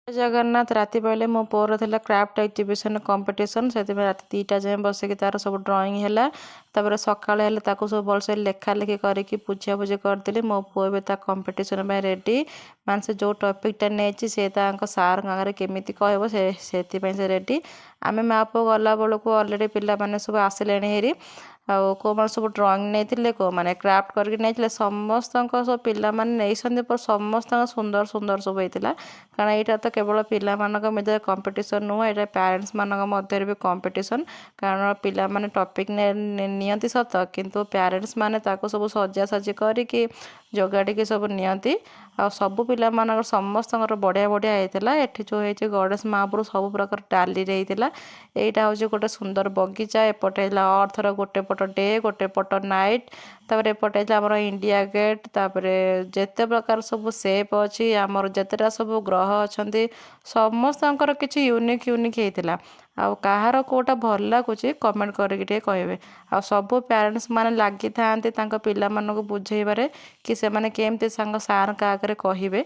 जगन्नाथ राति पहले मो पुअर थिला क्राफ्ट एक्जिबिशन कंपटीशन से राति 2टा जाए बसिक तार सब ड्राइंग है तापर सकाଳେ हेले ताको सब भलसे लेखा लेखी करके पूछा पूछी करदेली मो पुओ भी कंपटीशन रेडी मान से जो टॉपिकटा नहीं से सार आगे केमी कहब से रेडी आम माँ पुओ गला बेलू अलरेडी पिला माने सब आसिले हेरी कौन सब ड्राइंग नहीं कौ मैंने क्राफ्ट करके नहीं समस्त सब पिला नहीं समस्त सुंदर सुंदर सब होता कारण यहाँ तो केवल पिला मध्य कंपटीशन नुह ये पेरेंट्स मध्य भी कंपटीशन कारण पिला माने टॉपिक नियंती सत किंतु पेरेंट्स माने ताको सब सजा सजी करके जोगाड़ी सब नियंती आ सब पिला मानकर समस्त बढ़िया बढ़िया होता एठी जो है गणेश महाप्रभु सब प्रकार डाली होता यहाँ हूँ गोटे सुंदर बगीचा एपटे अर्थर गोटे पट डे गोटे पट नाइट तापर एपटे आमर इंडिया गेट तापर जेते प्रकार सब सेप अच्छी आमर जितेटा सब ग्रह अच्छा समस्त किसी यूनिक यूनिक होता आउ कହାର कोटा भल लगुच कमेंट करके कहे आ सब पेरेंट्स माने लगी था पिला बुझेबारे कि से माने केमती सार का आगे कहे।